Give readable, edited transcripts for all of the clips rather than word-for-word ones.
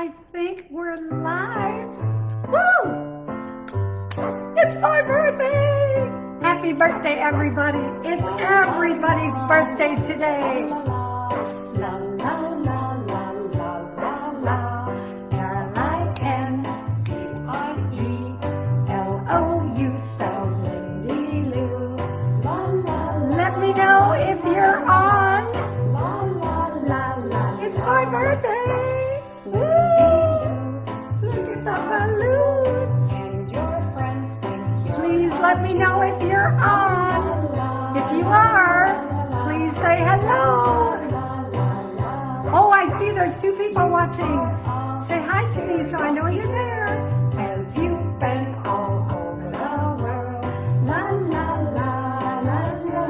I think we're live. Woo! It's my birthday! Happy birthday, everybody. It's everybody's birthday today. La la la la la la la. Lindie spells Lindie Lou. Let me know if you're on. La la la la. It's my birthday. Woo! Look at the balloons. And your friends think please let me know if you're on. If you are, please say hello. Oh, I see there's two people watching. Say hi to me so I know you're there. And you've been all over the world. La la la la la la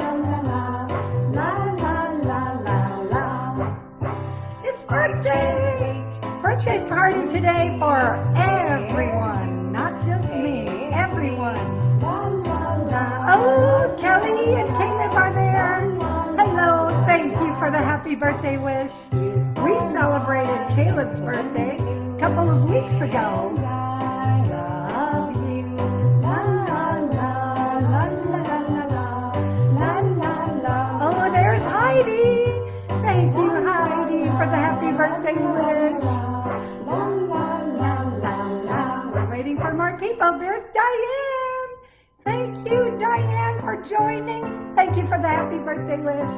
la la la la la. It's birthday! Birthday party today for everyone, not just me, everyone. Oh, Kelly and Caleb are there. Hello, thank you for the happy birthday wish. We celebrated Caleb's birthday a couple of weeks ago. I love you. La la la la la la la la. Oh, there's Heidi. Thank you, Heidi, for the happy birthday wish. La la la la la. We're waiting for more people. There's Diane. Thank you, Diane, for joining. Thank you for the happy birthday wish.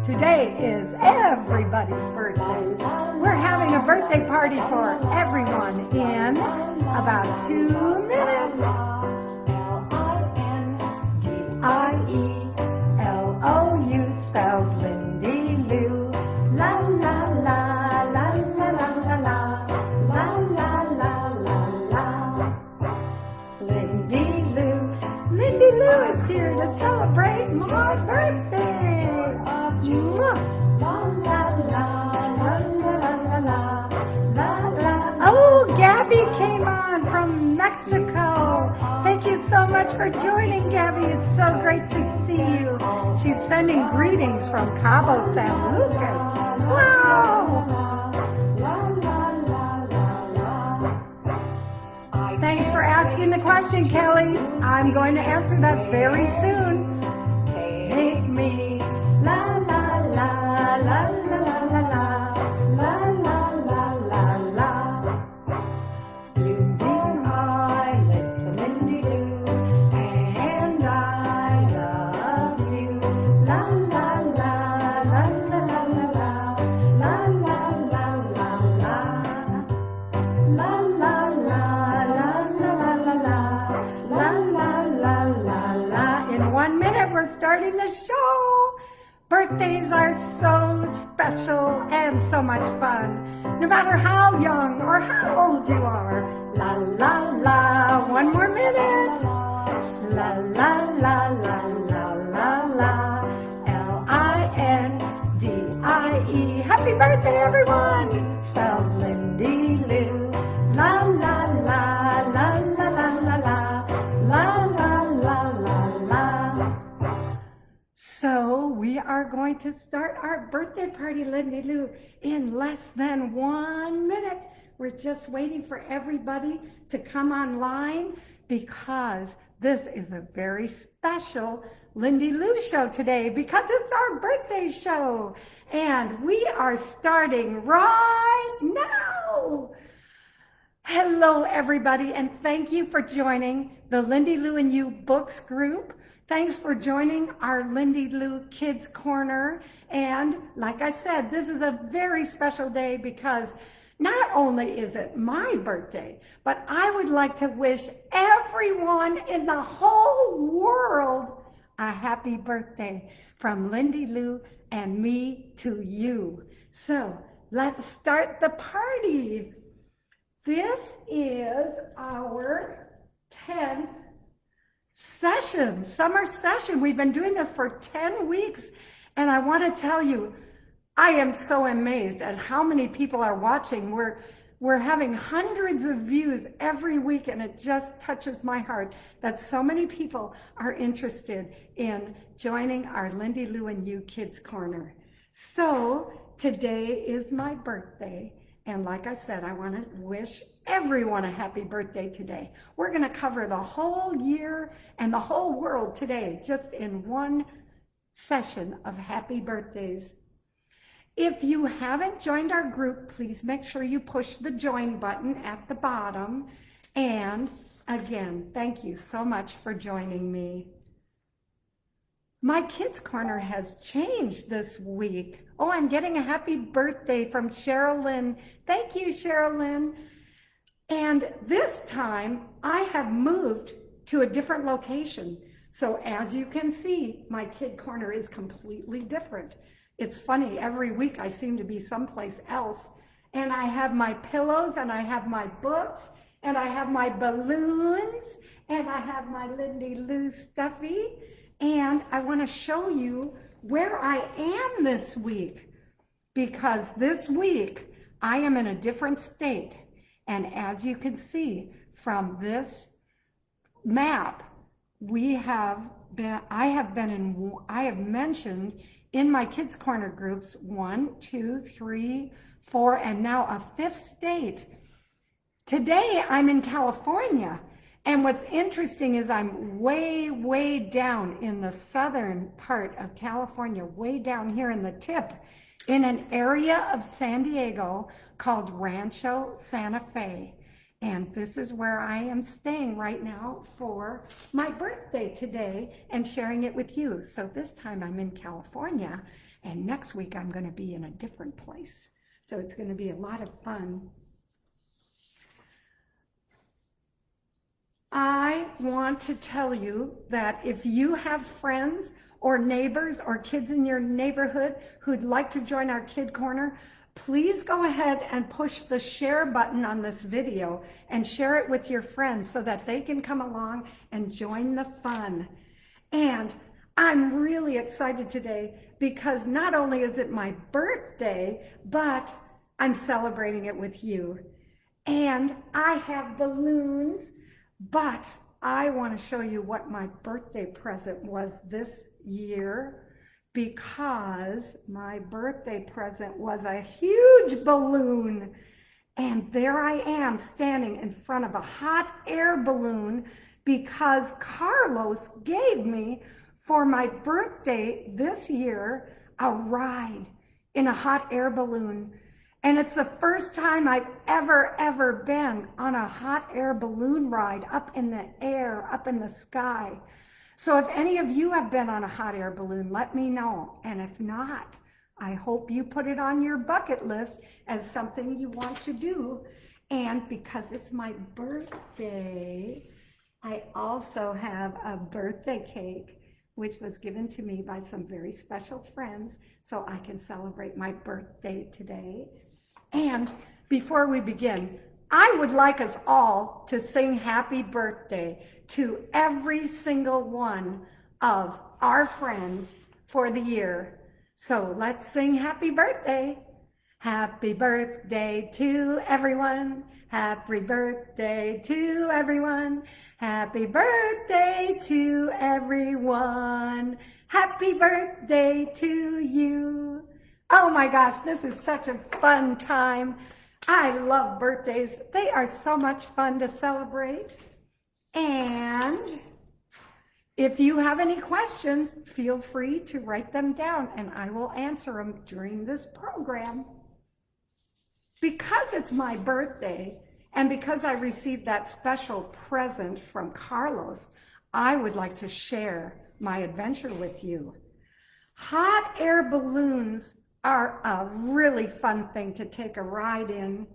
Today is everybody's birthday. We're having a birthday party for everyone in about 2 minutes. Lindie spells Lindie Lou. La la la la la la la la la la la la la. Lindie Lou is here to celebrate my birthday. La la la la la la la la la. Oh, Gabby came on from Mexico. Thank you so much for joining, Gabby. It's so great to see you. She's sending greetings from Cabo San Lucas. Wow! Thanks for asking the question, Kelly. I'm going to answer that very soon. Take me. La la la la la la la la la la la la. You be my little Lindie Lou, and I love you. La la la la la la la la la la la la. La la la la la la la la la la la. In 1 minute, we're starting the show. Birthdays are so special and so much fun, no matter how young or how old you are. La la la, 1 more minute. La la la la la la la. Lindie. Happy birthday, everyone. Spells Lindie Lou. La la la la la la la la la la la la la. So we are going to start our birthday party, Lindie Lou, in less than 1 minute. We're just waiting for everybody to come online because this is a very special Lindie Lou show today because it's our birthday show. And we are starting right now. Hello, everybody, and thank you for joining the Lindie Lou and You Books group. Thanks for joining our Lindie Lou Kids Corner. And like I said, this is a very special day because not only is it my birthday, but I would like to wish everyone in the whole world a happy birthday from Lindie Lou and me to you. So let's start the party. This is our 10th session, summer session. We've been doing this for 10 weeks, and I want to tell you, I am so amazed at how many people are watching. We're having hundreds of views every week, and it just touches my heart that so many people are interested in joining our Lindie Lou and You Kids Corner. So today is my birthday, And like I said, I want to wish everyone a happy birthday today. We're going to cover the whole year and the whole world today, just in one session of happy birthdays. If you haven't joined our group, please make sure you push the join button at the bottom. And again, thank you so much for joining me. My Kids Corner has changed this week. Oh, I'm getting a happy birthday from Sherilyn. Thank you, Sherilyn. And this time I have moved to a different location. So as you can see, my Kid Corner is completely different. It's funny, every week I seem to be someplace else. And I have my pillows, and I have my books, and I have my balloons, and I have my Lindie Lou stuffie. And I want to show you where I am this week, because this week I am in a different state. And as you can see from this map, I have mentioned in my Kids Corner groups 1, 2, 3, 4, and now a 5th state. Today I'm in California. And what's interesting is I'm way, way down in the southern part of California, way down here in the tip, in an area of San Diego called Rancho Santa Fe. And this is where I am staying right now for my birthday today and sharing it with you. So this time I'm in California, and next week I'm going to be in a different place. So it's going to be a lot of fun. I want to tell you that if you have friends or neighbors or kids in your neighborhood who'd like to join our Kid Corner, please go ahead and push the share button on this video and share it with your friends so that they can come along and join the fun. And I'm really excited today because not only is it my birthday, but I'm celebrating it with you. And I have balloons. But I want to show you what my birthday present was this year, because my birthday present was a huge balloon. And there I am standing in front of a hot air balloon because Carlos gave me for my birthday this year a ride in a hot air balloon. And it's the first time I've ever been on a hot air balloon ride up in the air, up in the sky. So if any of you have been on a hot air balloon, let me know. And if not, I hope you put it on your bucket list as something you want to do. And because it's my birthday, I also have a birthday cake, which was given to me by some very special friends, so I can celebrate my birthday today. And before we begin, I would like us all to sing happy birthday to every single one of our friends for the year. So let's sing happy birthday. Happy birthday to everyone. Happy birthday to everyone. Happy birthday to everyone. Happy birthday to you. Oh my gosh, this is such a fun time. I love birthdays. They are so much fun to celebrate. And if you have any questions, feel free to write them down and I will answer them during this program. Because it's my birthday and because I received that special present from Carlos, I would like to share my adventure with you. Hot air balloons are a really fun thing to take a ride in,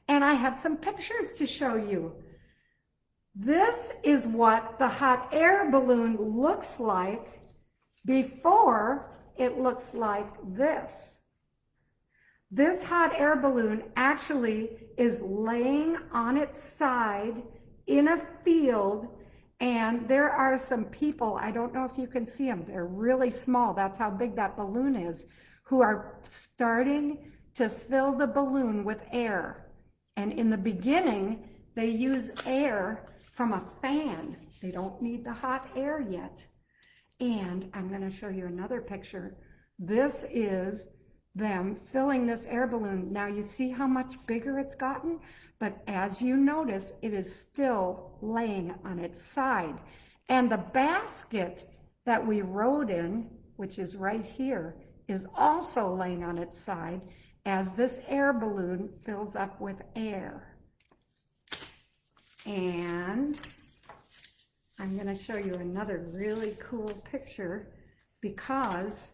and I have some pictures to show you. This is what the hot air balloon looks like before it looks like this. This hot air balloon actually is laying on its side in a field, and there are some people, I don't know if you can see them, they're really small, that's how big that balloon is, who are starting to fill the balloon with air. And in the beginning, they use air from a fan. They don't need the hot air yet. And I'm going to show you another picture. This is them filling this air balloon. Now you see how much bigger it's gotten, but as you notice, it is still laying on its side. And the basket that we rode in, which is right here, is also laying on its side as this air balloon fills up with air. And I'm going to show you another really cool picture because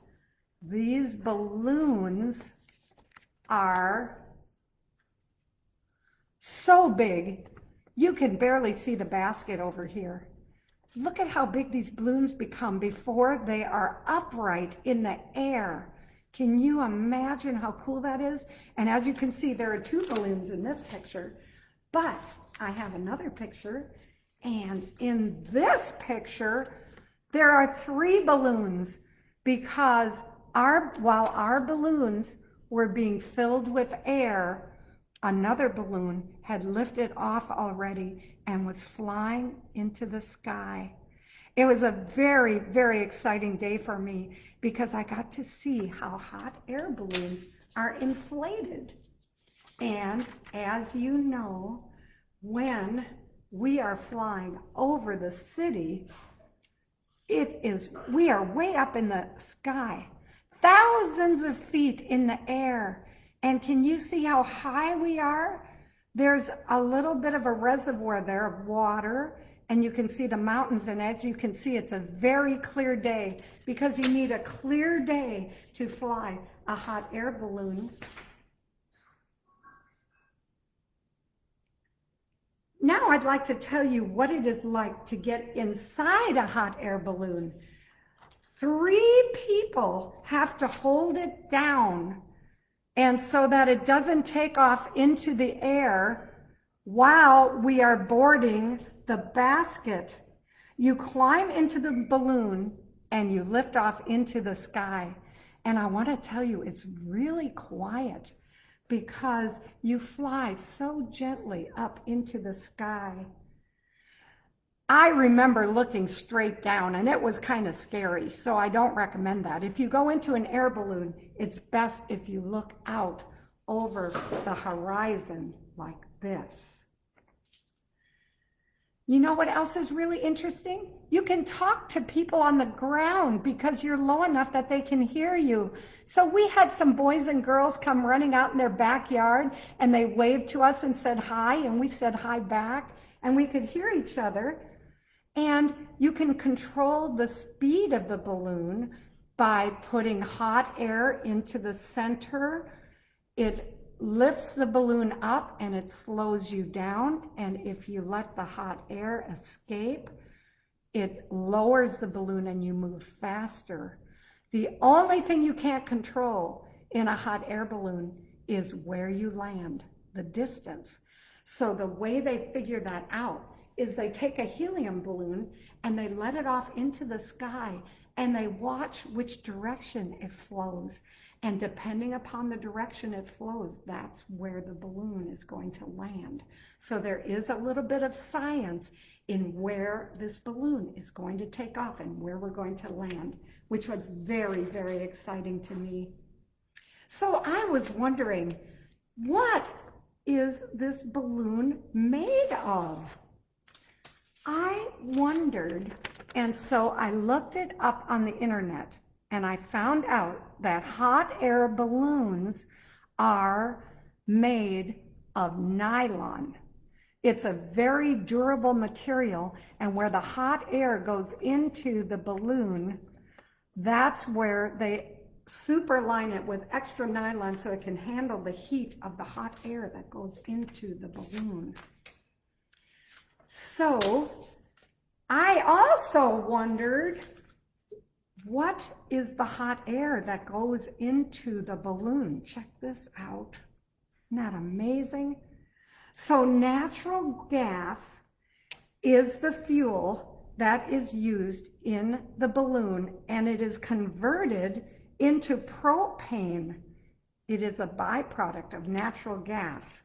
these balloons are so big, you can barely see the basket over here. Look at how big these balloons become before they are upright in the air. Can you imagine how cool that is? And as you can see, there are 2 balloons in this picture, but I have another picture, and in this picture, there are 3 balloons because while our balloons were being filled with air, another balloon had lifted off already and was flying into the sky. It was a very, very exciting day for me because I got to see how hot air balloons are inflated. And as you know, when we are flying over the city, we are way up in the sky, thousands of feet in the air. And can you see how high we are? There's a little bit of a reservoir there of water, and you can see the mountains. And as you can see, it's a very clear day because you need a clear day to fly a hot air balloon. Now I'd like to tell you what it is like to get inside a hot air balloon. 3 people have to hold it down, and so that it doesn't take off into the air while we are boarding the basket. You climb into the balloon and you lift off into the sky. And I want to tell you, it's really quiet because you fly so gently up into the sky. I remember looking straight down, and it was kind of scary, so I don't recommend that. If you go into an air balloon, it's best if you look out over the horizon like this. You know what else is really interesting? You can talk to people on the ground because you're low enough that they can hear you. So we had some boys and girls come running out in their backyard, and they waved to us and said hi, and we said hi back, and we could hear each other. And you can control the speed of the balloon by putting hot air into the center. It lifts the balloon up and it slows you down. And if you let the hot air escape, it lowers the balloon and you move faster. The only thing you can't control in a hot air balloon is where you land, the distance. So the way they figure that out is they take a helium balloon and they let it off into the sky and they watch which direction it flows. And depending upon the direction it flows, that's where the balloon is going to land. So there is a little bit of science in where this balloon is going to take off and where we're going to land, which was very, very exciting to me. So I was wondering, what is this balloon made of? I wondered, and so I looked it up on the internet, and I found out that hot air balloons are made of nylon. It's a very durable material, and where the hot air goes into the balloon, that's where they superline it with extra nylon so it can handle the heat of the hot air that goes into the balloon. So I also wondered, what is the hot air that goes into the balloon? Check this out. Isn't that amazing? So natural gas is the fuel that is used in the balloon, and it is converted into propane. It is a byproduct of natural gas.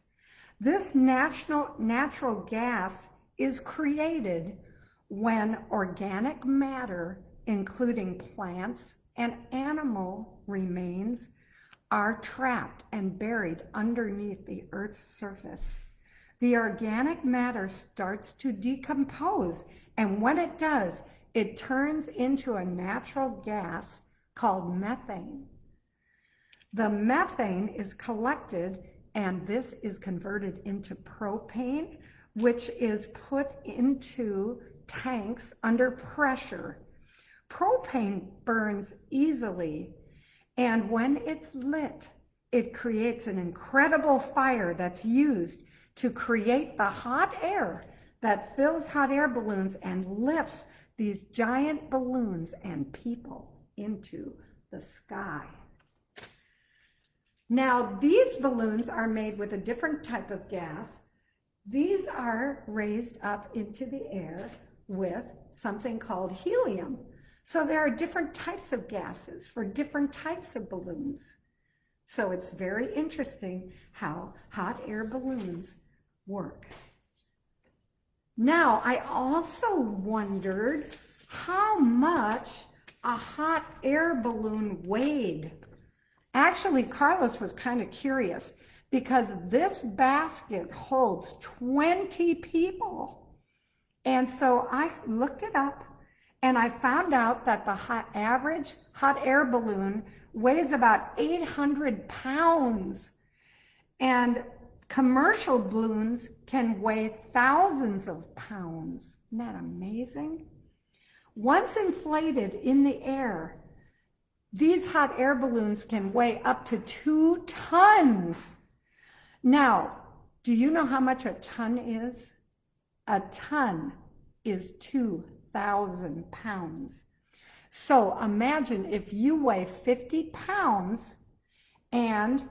This natural gas is created when organic matter, including plants and animal remains, are trapped and buried underneath the Earth's surface. The organic matter starts to decompose, and when it does, it turns into a natural gas called methane. The methane is collected, and this is converted into propane, which is put into tanks under pressure. Propane burns easily, and when it's lit, it creates an incredible fire that's used to create the hot air that fills hot air balloons and lifts these giant balloons and people into the sky. Now, these balloons are made with a different type of gas. These are raised up into the air with something called helium. So there are different types of gases for different types of balloons. So it's very interesting how hot air balloons work. Now, I also wondered how much a hot air balloon weighed. Actually, Carlos was kind of curious because this basket holds 20 people. And so I looked it up, and I found out that the average hot air balloon weighs about 800 pounds. And commercial balloons can weigh thousands of pounds. Isn't that amazing? Once inflated in the air, these hot air balloons can weigh up to 2 tons. Now, do you know how much a ton is? A ton is 2,000 pounds. So imagine if you weigh 50 pounds and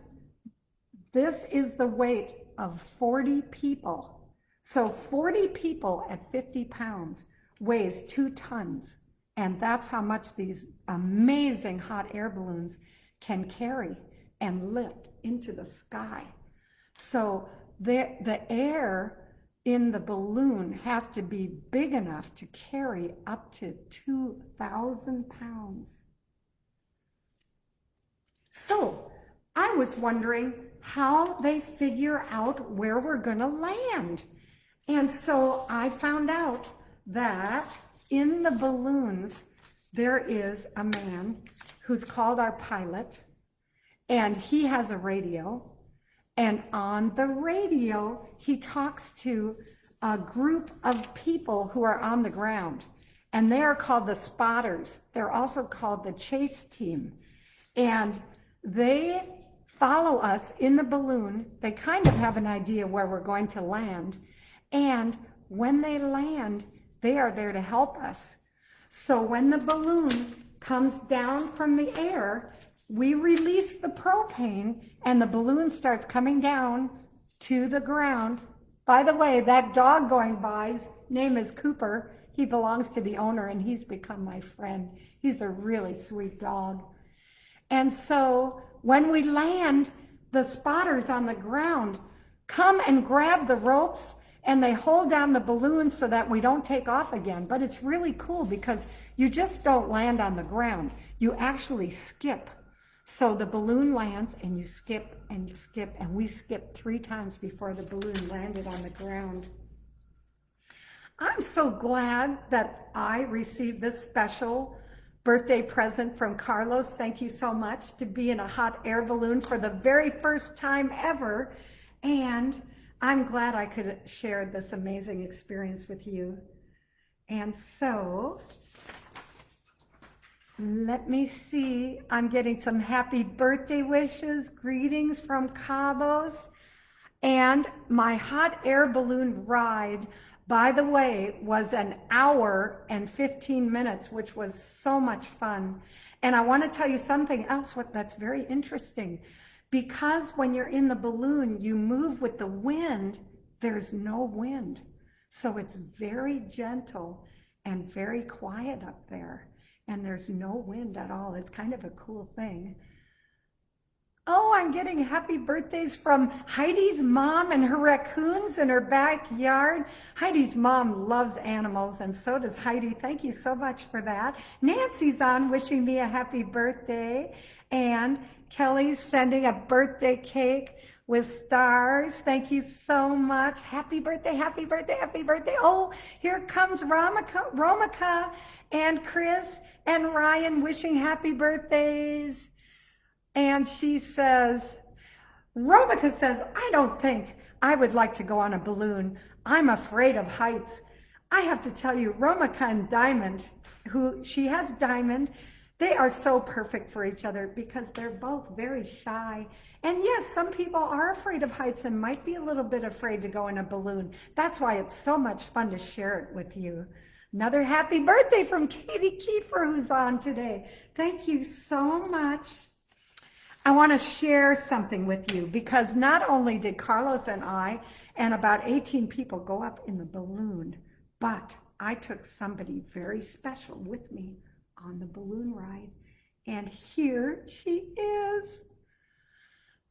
this is the weight of 40 people. So 40 people at 50 pounds weighs 2 tons. And that's how much these amazing hot air balloons can carry and lift into the sky. So the air in the balloon has to be big enough to carry up to 2,000 pounds. So I was wondering how they figure out where we're going to land. And so I found out that in the balloons, there is a man who's called our pilot, and he has a radio. And on the radio, he talks to a group of people who are on the ground, and they are called the spotters. They're also called the chase team. And they follow us in the balloon. They kind of have an idea where we're going to land. And when they land, they are there to help us. So when the balloon comes down from the air, we release the propane and the balloon starts coming down to the ground. By the way, that dog going by, his name is Cooper. He belongs to the owner and he's become my friend. He's a really sweet dog. And so when we land, the spotters on the ground come and grab the ropes and they hold down the balloon so that we don't take off again. But it's really cool because you just don't land on the ground. You actually skip. So the balloon lands and you skip and skip, and we skipped 3 times before the balloon landed on the ground. I'm so glad that I received this special birthday present from Carlos. Thank you so much, to be in a hot air balloon for the very first time ever. And I'm glad I could share this amazing experience with you. And so, let me see. I'm getting some happy birthday wishes, greetings from Cabos. And my hot air balloon ride, by the way, was 1 hour and 15 minutes, which was so much fun. And I want to tell you something else that's very interesting. Because when you're in the balloon, you move with the wind, there's no wind. So it's very gentle and very quiet up there. And there's no wind at all. It's kind of a cool thing. Oh, I'm getting happy birthdays from Heidi's mom and her raccoons in her backyard. Heidi's mom loves animals, and so does Heidi. Thank you so much for that. Nancy's on wishing me a happy birthday. And Kelly's sending a birthday cake with stars. Thank you so much. Happy birthday, happy birthday, happy birthday. Oh, here comes Romika and Chris and Ryan wishing happy birthdays. And she says, Romika says, I don't think I would like to go on a balloon. I'm afraid of heights. I have to tell you, Romika and Diamond, who she has Diamond, they are so perfect for each other because they're both very shy. And yes, some people are afraid of heights and might be a little bit afraid to go in a balloon. That's why it's so much fun to share it with you. Another happy birthday from Katie Kiefer, who's on today. Thank you so much. I want to share something with you because not only did Carlos and I and about 18 people go up in the balloon, but I took somebody very special with me on the balloon ride. And here she is.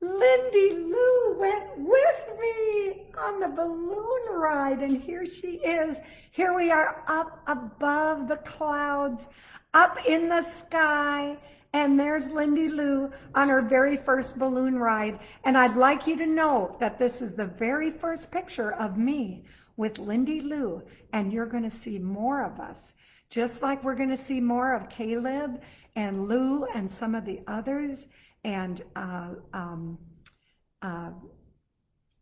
Lindie Lou went with me on the balloon ride, and here she is. Here we are up above the clouds, up in the sky, and there's Lindie Lou on her very first balloon ride. And I'd like you to know that this is the very first picture of me with Lindie Lou, and you're going to see more of us. Just like we're going to see more of Caleb and Lou and some of the others, and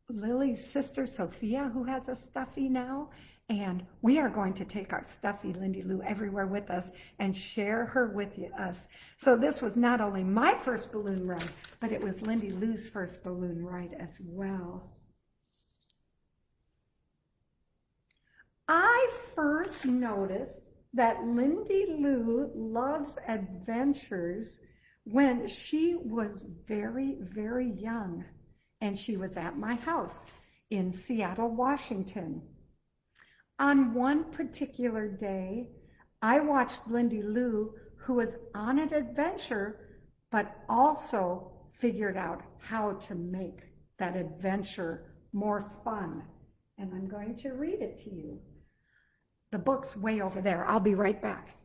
Lily's sister Sophia, who has a stuffie now. And we are going to take our stuffie, Lindie Lou, everywhere with us and share her with us. So this was not only my first balloon ride, but it was Lindie Lou's first balloon ride as well. I first noticed that Lindie Lou loves adventures when she was very, very young, and she was at my house in Seattle, Washington. On one particular day, I watched Lindie Lou, who was on an adventure, but also figured out how to make that adventure more fun. And I'm going to read it to you. The book's way over there. I'll be right back.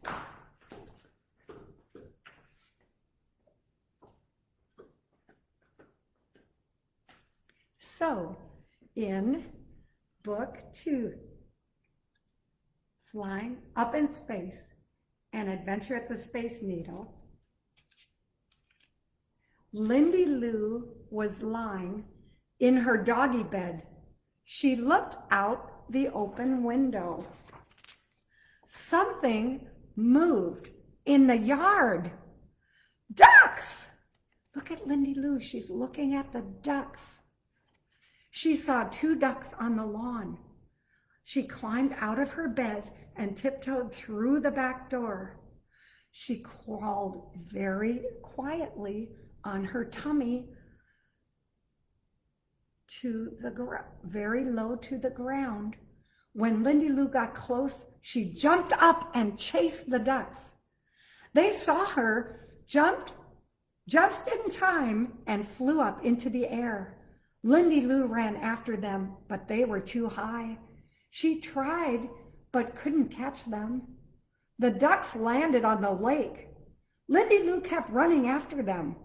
So, in book 2, Flying Up in Space, An Adventure at the Space Needle, Lindie Lou was lying in her doggy bed. She looked out the open window. Something moved in the yard. Ducks! Look at Lindie Lou. She's looking at the ducks. She saw 2 ducks on the lawn. She climbed out of her bed and tiptoed through the back door. She crawled very quietly on her tummy to very low to the ground. When Lindie Lou got close, she jumped up and chased the ducks. They saw her, jumped just in time, and flew up into the air. Lindie Lou ran after them, but they were too high. She tried, but couldn't catch them. The ducks landed on the lake. Lindie Lou kept running after them.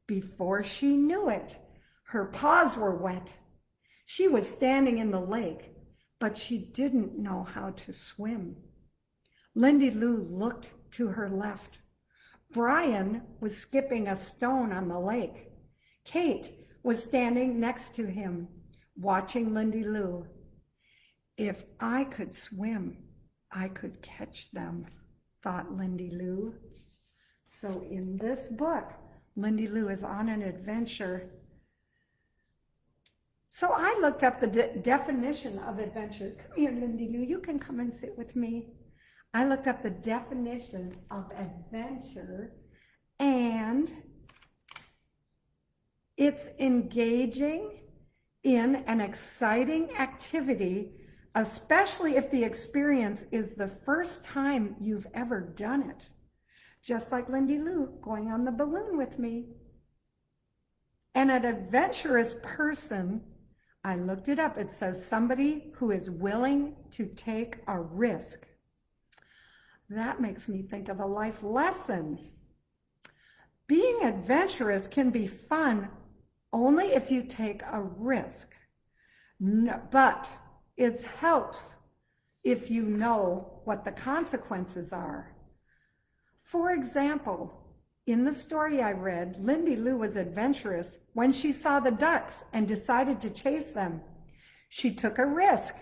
Before she knew it, her paws were wet. She was standing in the lake, but she didn't know how to swim. Lindie Lou looked to her left. Brian was skipping a stone on the lake. Kate was standing next to him, watching Lindie Lou. If I could swim, I could catch them, thought Lindie Lou. So in this book, Lindie Lou is on an adventure. So I looked up the definition of adventure. Come here, Lindie Lou, you can come and sit with me. I looked up the definition of adventure, and it's engaging in an exciting activity, especially if the experience is the first time you've ever done it. Just like Lindie Lou going on the balloon with me. And an adventurous person, I looked it up, it says somebody who is willing to take a risk. That makes me think of a life lesson. Being adventurous can be fun only if you take a risk. No, but it helps if you know what the consequences are. For example, in the story I read, Lindie Lou was adventurous when she saw the ducks and decided to chase them. She took a risk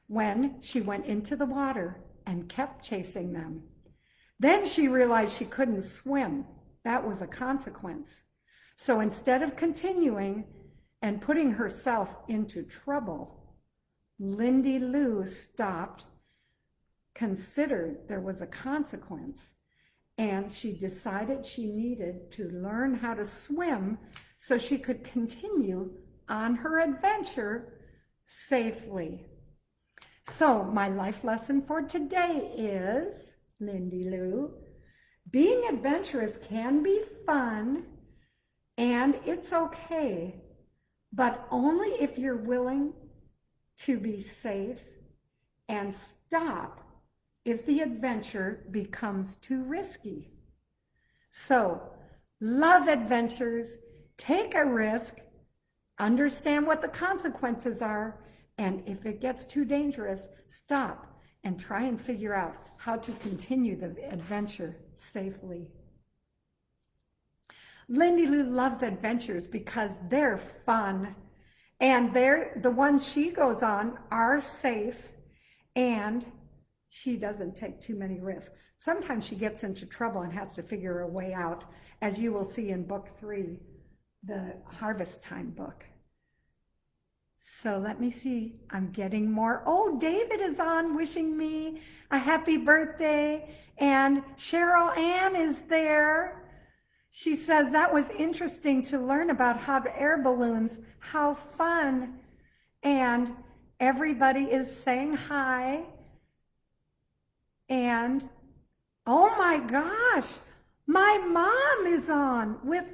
when she went into the water and kept chasing them. Then she realized she couldn't swim. That was a consequence. So instead of continuing and putting herself into trouble, Lindie Lou stopped, considered there was a consequence, and she decided she needed to learn how to swim so she could continue on her adventure safely. So my life lesson for today is, Lindie Lou, being adventurous can be fun and it's okay, but only if you're willing to be safe and stop if the adventure becomes too risky. So, love adventures, take a risk, understand what the consequences are, and if it gets too dangerous, stop and try and figure out how to continue the adventure safely. Lindie Lou loves adventures because they're fun, and the ones she goes on are safe, and she doesn't take too many risks. Sometimes she gets into trouble and has to figure a way out, as you will see in book 3, the Harvest Time book. So let me see, I'm getting more. Oh, David is on wishing me a happy birthday, and Cheryl Ann is there. She says that was interesting to learn about hot air balloons, how fun. And everybody is saying hi. And oh my gosh, my mom is on with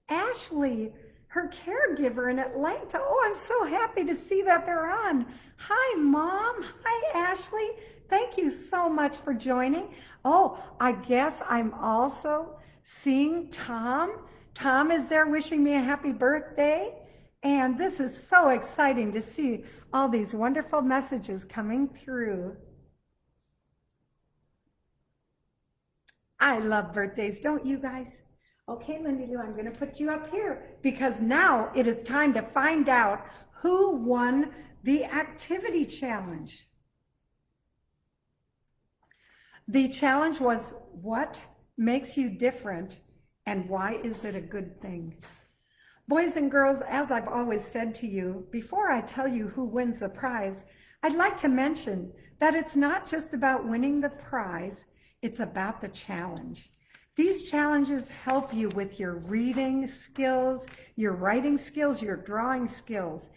Ashley, her caregiver in Atlanta. Oh, I'm so happy to see that they're on. Hi, Mom. Hi, Ashley. Thank you so much for joining. Oh, I guess I'm also seeing Tom. Tom is there wishing me a happy birthday. And this is so exciting to see all these wonderful messages coming through. I love birthdays, don't you guys? Okay, Lindie Lou, I'm going to put you up here because now it is time to find out who won the activity challenge. The challenge was, what makes you different and why is it a good thing? Boys and girls, as I've always said to you, before I tell you who wins the prize, I'd like to mention that it's not just about winning the prize, it's about the challenge. These challenges help you with your reading skills, your writing skills, your drawing skills,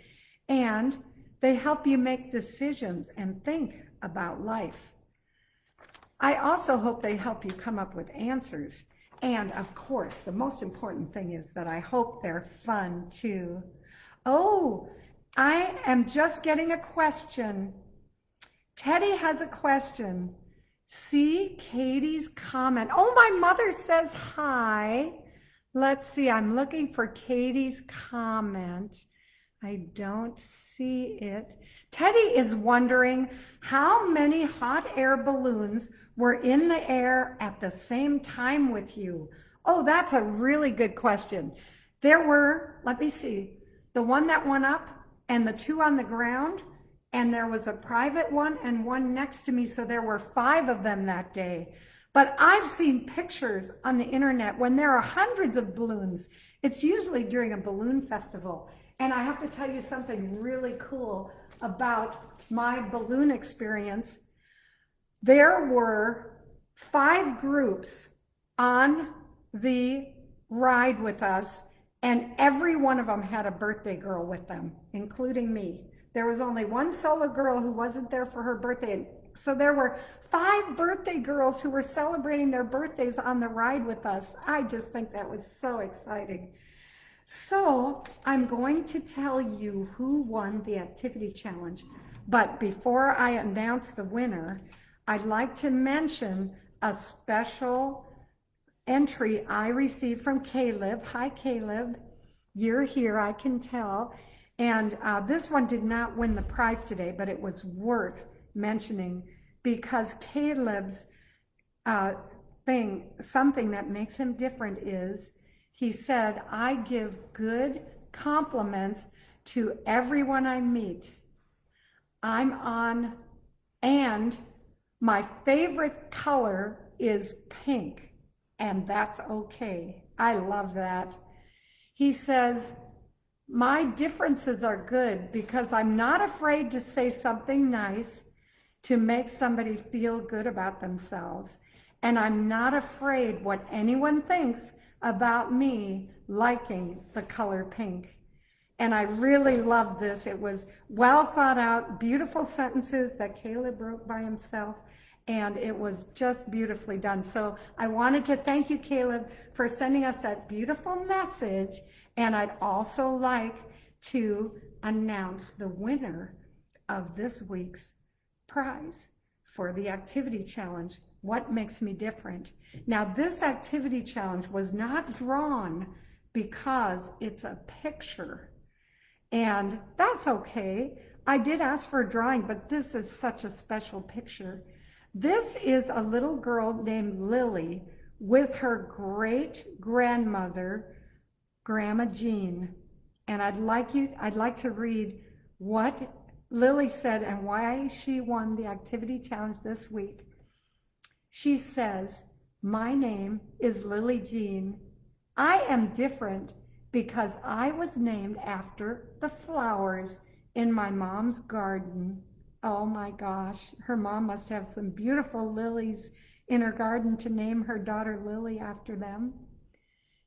and they help you make decisions and think about life. I also hope they help you come up with answers. And of course, the most important thing is that I hope they're fun too. Oh, I am just getting a question. Teddy has a question. See Katie's comment. Oh, my mother says hi. Let's see, I'm looking for Katie's comment. I don't see it. Teddy is wondering how many hot air balloons were in the air at the same time with you. Oh, that's a really good question. There were, let me see, the one that went up and the 2 on the ground, and there was a private one and one next to me, so there were 5 of them that day. But I've seen pictures on the internet when there are hundreds of balloons. It's usually during a balloon festival. And I have to tell you something really cool about my balloon experience. There were 5 groups on the ride with us, and every one of them had a birthday girl with them, including me. There was only one solo girl who wasn't there for her birthday. So there were 5 birthday girls who were celebrating their birthdays on the ride with us. I just think that was so exciting. So I'm going to tell you who won the activity challenge. But before I announce the winner, I'd like to mention a special entry I received from Caleb. Hi, Caleb. You're here, I can tell. And this one did not win the prize today, but it was worth mentioning because Caleb's something that makes him different is he said, I give good compliments to everyone I meet. I'm on, and my favorite color is pink, and that's okay. I love that. He says, my differences are good because I'm not afraid to say something nice to make somebody feel good about themselves. And I'm not afraid what anyone thinks about me liking the color pink. And I really loved this. It was well thought out, beautiful sentences that Caleb wrote by himself, and it was just beautifully done. So I wanted to thank you, Caleb, for sending us that beautiful message. And I'd also like to announce the winner of this week's prize for the activity challenge, What Makes Me Different. Now, this activity challenge was not drawn because it's a picture. And that's okay. I did ask for a drawing, but this is such a special picture. This is a little girl named Lily with her great-grandmother, Grandma Jeanne. And I'd like to read what Lily said and why she won the activity challenge this week. She says, my name is Lily Jeanne. I am different because I was named after the flowers in my mom's garden. Oh my gosh, her mom must have some beautiful lilies in her garden to name her daughter Lily after them.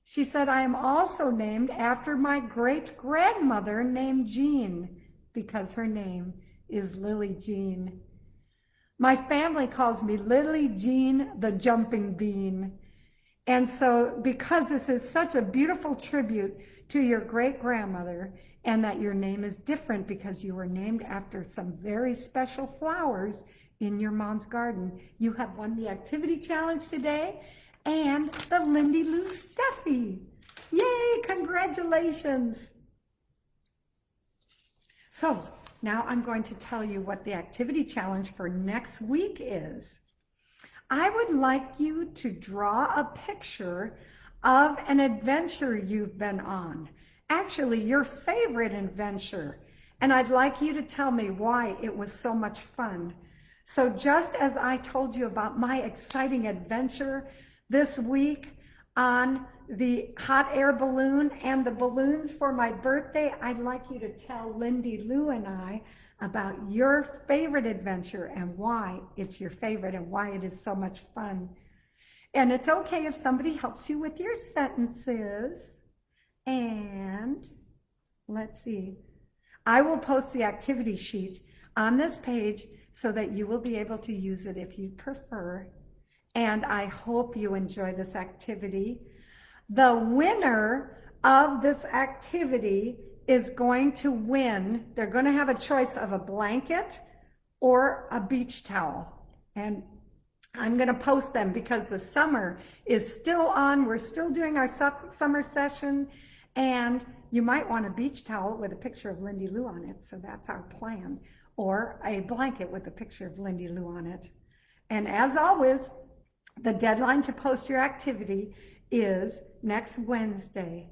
She said, I am also named after my great-grandmother named Jeanne because her name is Lily Jeanne. My family calls me Lily Jeanne the Jumping Bean. And so because this is such a beautiful tribute to your great-grandmother and that your name is different because you were named after some very special flowers in your mom's garden, you have won the activity challenge today and the Lindie Lou stuffie. Yay, congratulations. So now I'm going to tell you what the activity challenge for next week is. I would like you to draw a picture of an adventure you've been on. Actually, your favorite adventure. And I'd like you to tell me why it was so much fun. So just as I told you about my exciting adventure this week on the hot air balloon and the balloons for my birthday, I'd like you to tell Lindie Lou and I about your favorite adventure and why it's your favorite and why it is so much fun. And it's okay if somebody helps you with your sentences. And let's see, I will post the activity sheet on this page so that you will be able to use it if you prefer. And I hope you enjoy this activity. The winner of this activity is going to win. They're going to have a choice of a blanket or a beach towel. And I'm going to post them because the summer is still on. We're still doing our summer session. And you might want a beach towel with a picture of Lindie Lou on it. So that's our plan. Or a blanket with a picture of Lindie Lou on it. And as always, the deadline to post your activity is next Wednesday.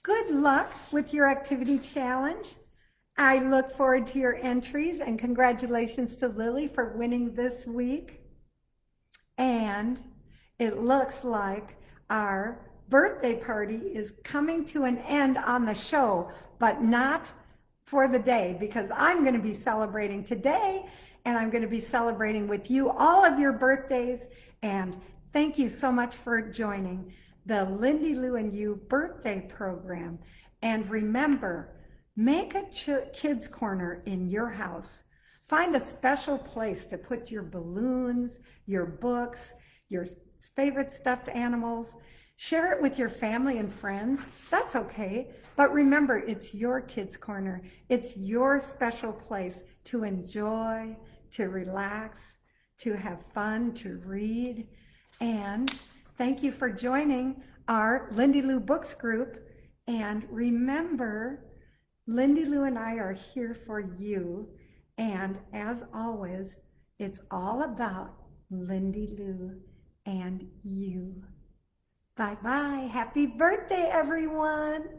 Good luck with your activity challenge. I look forward to your entries and congratulations to Lily for winning this week. And it looks like our birthday party is coming to an end on the show, but not for the day because I'm going to be celebrating today and I'm going to be celebrating with you all of your birthdays. And thank you so much for joining the Lindie Lou and You birthday program. And remember, make a kids corner in your house. Find a special place to put your balloons, your books, your favorite stuffed animals. Share it with your family and friends. That's okay. But remember, it's your kids corner. It's your special place to enjoy, to relax, to have fun, to read. And Thank you for joining our Lindie Lou Books group. And remember, Lindie Lou and I are here for you. And as always, it's all about Lindie Lou and you. Bye-bye. Happy birthday, everyone.